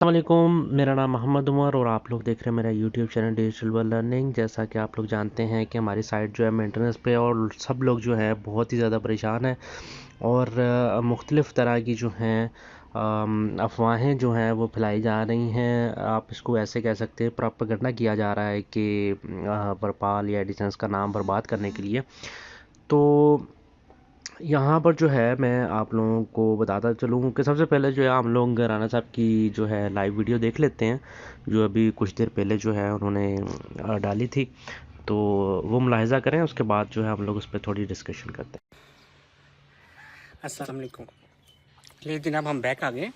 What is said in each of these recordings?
अस्सलामुअलैकुम, मेरा नाम मोहम्मद उमर और आप लोग देख रहे हैं मेरा YouTube channel digital world learning. जैसा कि आप लोग जानते हैं कि हमारी साइट जो है मेंटेनेंस पे और सब लोग जो है बहुत ही ज़्यादा परेशान हैं और मुख्तलिफ़ तरह की जो हैं अफवाहें जो हैं वो फैलाई जा रही हैं। आप इसको ऐसे कह सकते हैं, प्रोपेगेंडा किया जा रहा है कि बरपाल या एडिसंस का नाम बर्बाद करने के लिए। तो यहाँ पर जो है मैं आप लोगों को बताता चलूँ कि सबसे पहले जो है हम लोग राना साहब की जो है लाइव वीडियो देख लेते हैं, जो अभी कुछ देर पहले जो है उन्होंने डाली थी। तो वो मुलाहिज़ा करें, उसके बाद जो है हम लोग उस पर थोड़ी डिस्कशन करते हैं। अस्सलाम वालेकुम। ये जनाब हम बैक आ गए।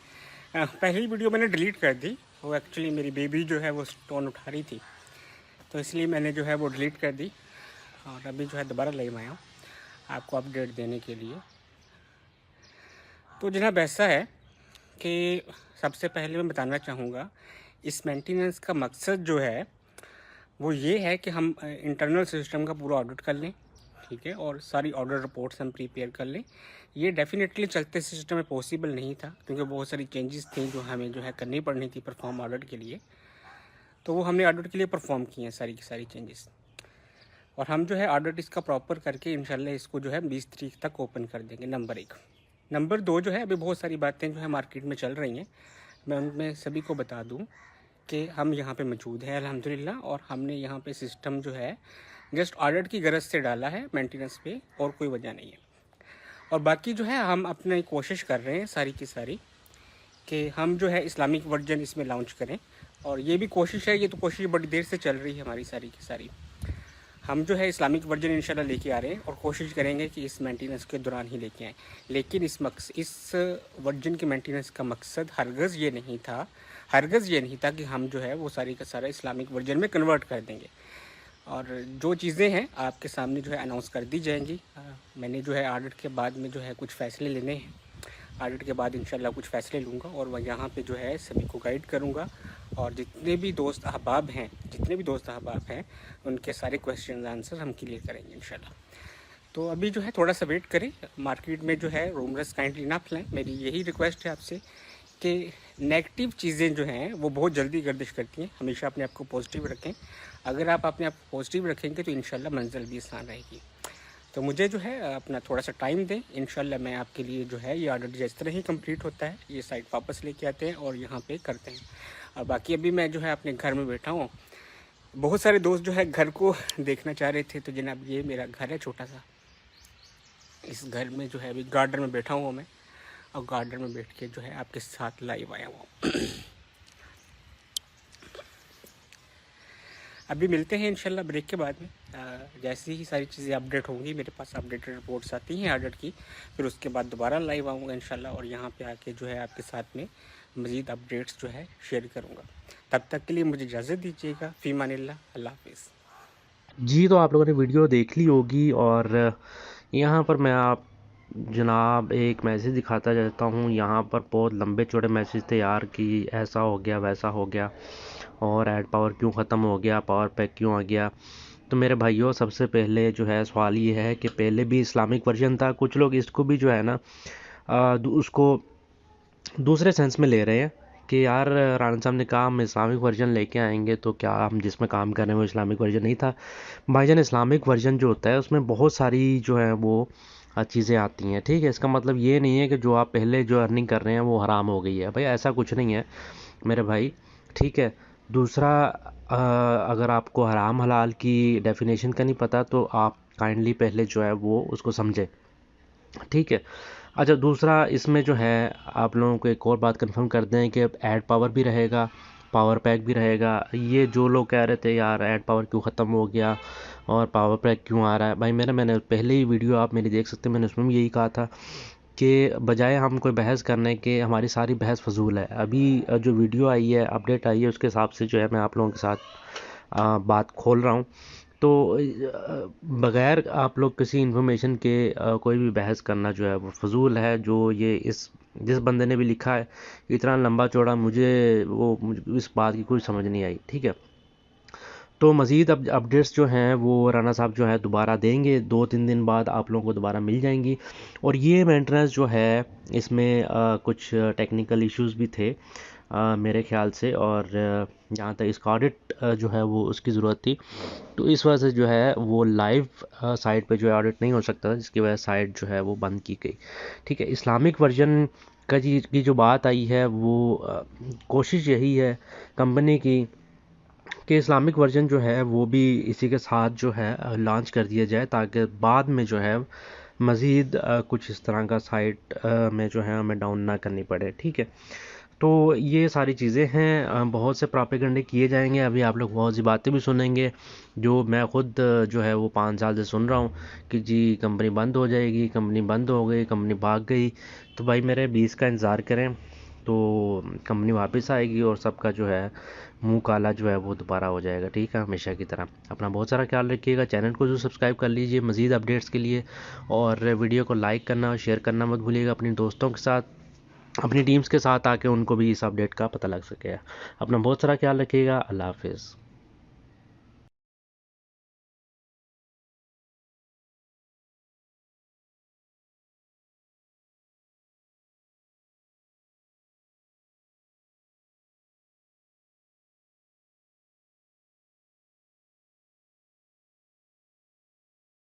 पहली वीडियो मैंने डिलीट कर दी। वो एक्चुअली मेरी बेबी जो है वो स्टोन उठा रही थी, तो इसलिए मैंने जो है वो डिलीट कर दी और अभी जो है दोबारा लाइव आया हूँ आपको अपडेट देने के लिए। तो जनाब ऐसा है कि सबसे पहले मैं बताना चाहूँगा, इस मेंटेनेंस का मकसद जो है वो ये है कि हम इंटरनल सिस्टम का पूरा ऑडिट कर लें, ठीक है, और सारी ऑडिट रिपोर्ट्स हम प्रिपेयर कर लें। ये डेफिनेटली चलते सिस्टम में पॉसिबल नहीं था, क्योंकि बहुत सारी चेंजेस थी जो हमें जो है करनी पड़नी थी परफॉर्म ऑडिट के लिए। तो वो हमने ऑडिट के लिए परफॉर्म किए हैं सारी की सारी चेंजेस, और हम जो है ऑडिट इसका प्रॉपर करके इंशाल्लाह इसको जो है 20 तारीख तक ओपन कर देंगे। नंबर 1। नंबर 2 जो है, अभी बहुत सारी बातें जो है मार्केट में चल रही हैं, मैं उनमें सभी को बता दूँ कि हम यहाँ पे मौजूद हैं अल्हम्दुलिल्लाह, और हमने यहाँ पे सिस्टम जो है जस्ट ऑडिट की गरज से डाला है मेंटेनेंस पे, और कोई वजह नहीं है। और बाकी जो है हम अपनी कोशिश कर रहे हैं सारी की सारी कि हम जो है इस्लामिक वर्जन इसमें लॉन्च करें, और ये भी कोशिश है, ये तो कोशिश बड़ी देर से चल रही है हमारी सारी की सारी। हम जो है इस्लामिक वर्जन इंशाल्लाह लेके आ रहे हैं और कोशिश करेंगे कि इस मेंटेनेंस के दौरान ही लेके आएँ। लेकिन इस वर्जन के मेंटेनेंस का मकसद हरगज़ ये नहीं था कि हम जो है वो सारी का सारा इस्लामिक वर्जन में कन्वर्ट कर देंगे। और जो चीज़ें हैं आपके सामने जो है अनाउंस कर दी जाएंगी। मैंने जो है ऑडिट के बाद में जो है कुछ फ़ैसले लेने हैं। ऑडिट के बाद इंशाल्लाह कुछ फ़ैसले लूँगा और वह यहाँ पे जो है सभी को गाइड करूँगा, और जितने भी दोस्त अहबाब हैं उनके सारे क्वेश्चन आंसर हम क्लियर करेंगे इंशाल्लाह। तो अभी जो है थोड़ा सा वेट करें। मार्केट में जो है रूमर्स काइंडली ना फैलाएं, मेरी यही रिक्वेस्ट है आपसे कि नेगेटिव चीज़ें जो हैं वो बहुत जल्दी गर्दिश करती हैं। हमेशा अपने आप को पॉजिटिव रखें। अगर आप अपने आप को पॉजिटिव रखेंगे तो इंशाल्लाह मंजिल भी आसान रहेगी। तो मुझे जो है अपना थोड़ा सा टाइम दें, इंशाल्लाह मैं आपके लिए जो है ये ऑर्डर जिस तरह ही कंप्लीट होता है ये साइट वापस लेके आते हैं और यहाँ पे करते हैं। और बाकी अभी मैं जो है अपने घर में बैठा हूँ। बहुत सारे दोस्त जो है घर को देखना चाह रहे थे, तो जनाब ये मेरा घर है छोटा सा। इस घर में जो है अभी गार्डन में बैठा हुआ मैं, और गार्डन में बैठ के जो है आपके साथ लाइव आया हुआ। अभी मिलते हैं इंशाल्लाह ब्रेक के बाद में। जैसे ही सारी चीज़ें अपडेट होंगी, मेरे पास अपडेटेड रिपोर्ट्स आती हैं ऑडिट की, फिर उसके बाद दोबारा लाइव आऊँगा इंशाल्लाह, और यहाँ पे आके जो है आपके साथ में मज़ीद अपडेट्स जो है शेयर करूँगा। तब तक के लिए मुझे इजाज़त दीजिएगा। फ़ी मानिल्लाह, अल्लाह हाफ़िज़। जी, तो आप लोगों ने वीडियो देख ली होगी और यहाँ पर मैं आप जनाब एक मैसेज दिखाता जाता हूँ। यहाँ पर बहुत लंबे चौड़े मैसेज थे यार कि ऐसा हो गया, वैसा हो गया, और ऐड पावर क्यों ख़त्म हो गया, पावर पैक क्यों आ गया। तो मेरे भाइयों, सबसे पहले जो है सवाल ये है कि पहले भी इस्लामिक वर्जन था। कुछ लोग इसको भी जो है ना उसको दूसरे सेंस में ले रहे हैं कि यार राना साहब ने कहा हम इस्लामिक वर्जन लेके आएंगे, तो क्या हम जिसमें काम कर रहे हैं वो इस्लामिक वर्जन नहीं था। भाईजान, इस्लामिक वर्जन जो होता है उसमें बहुत सारी जो है वो चीज़ें आती हैं, ठीक है। इसका मतलब ये नहीं है कि जो आप पहले जो अर्निंग कर रहे हैं वो हराम हो गई है, भाई ऐसा कुछ नहीं है मेरे भाई, ठीक है। दूसरा, अगर आपको हराम हलाल की डेफिनेशन का नहीं पता तो आप काइंडली पहले जो है वो उसको समझें, ठीक है। अच्छा, दूसरा इसमें जो है आप लोगों को एक और बात कंफर्म कर दें कि अब ऐड पावर भी रहेगा, पावर पैक भी रहेगा। ये जो लोग कह रहे थे यार ऐड पावर क्यों ख़त्म हो गया और पावर पैक क्यों आ रहा है, भाई मैंने पहले ही वीडियो आप मेरी देख सकते हैं, मैंने उसमें भी यही कहा था कि बजाय हम कोई बहस करने के, हमारी सारी बहस फजूल है। अभी जो वीडियो आई है, अपडेट आई है, उसके हिसाब से जो है मैं आप लोगों के साथ बात खोल रहा हूँ। तो बगैर आप लोग किसी इन्फॉर्मेशन के कोई भी बहस करना जो है वो फजूल है। जो ये इस जिस बंदे ने भी लिखा है इतना लंबा चौड़ा, मुझे इस बात की कोई समझ नहीं आई, ठीक है। तो मज़ीद अपडेट्स जो हैं वो राना साहब जो है दोबारा देंगे, 2-3 दिन बाद आप लोगों को दोबारा मिल जाएंगी। और ये मेंटेनेंस जो है इसमें कुछ टेक्निकल इश्यूज़ भी थे, मेरे ख्याल से। और जहाँ तक इसका ऑडिट जो है वो उसकी ज़रूरत थी, तो इस वजह से जो है वो लाइव साइट पे जो है ऑडिट नहीं हो सकता था, जिसकी वजह से साइट जो है वो बंद की गई। ठीक है, इस्लामिक वर्जन का जी की जो बात आई है वो कोशिश यही है कंपनी की कि इस्लामिक वर्जन जो है वो भी इसी के साथ जो है लॉन्च कर दिया जाए, ताकि बाद में जो है मज़ीद कुछ इस तरह का साइट में जो है हमें डाउन ना करनी पड़े। ठीक है, तो ये सारी चीज़ें हैं। बहुत से प्रोपेगेंडे किए जाएंगे, अभी आप लोग बहुत सी बातें भी सुनेंगे जो मैं खुद जो है वो 5 साल से सुन रहा हूँ कि जी कंपनी बंद हो जाएगी, कंपनी बंद हो गई, कंपनी भाग गई। तो भाई मेरे 20 का इंतज़ार करें, तो कंपनी वापस आएगी और सबका जो है मुंह काला जो है वो दोबारा हो जाएगा। ठीक है, हमेशा की तरह अपना बहुत सारा ख्याल रखिएगा, चैनल को जो सब्सक्राइब कर लीजिए मज़ीद अपडेट्स के लिए, और वीडियो को लाइक करना और शेयर करना मत भूलिएगा अपने दोस्तों के साथ, अपनी टीम्स के साथ, ताकि उनको भी इस अपडेट का पता लग सके। अपना बहुत सारा ख्याल रखिएगा। अल्लाह हाफिज़।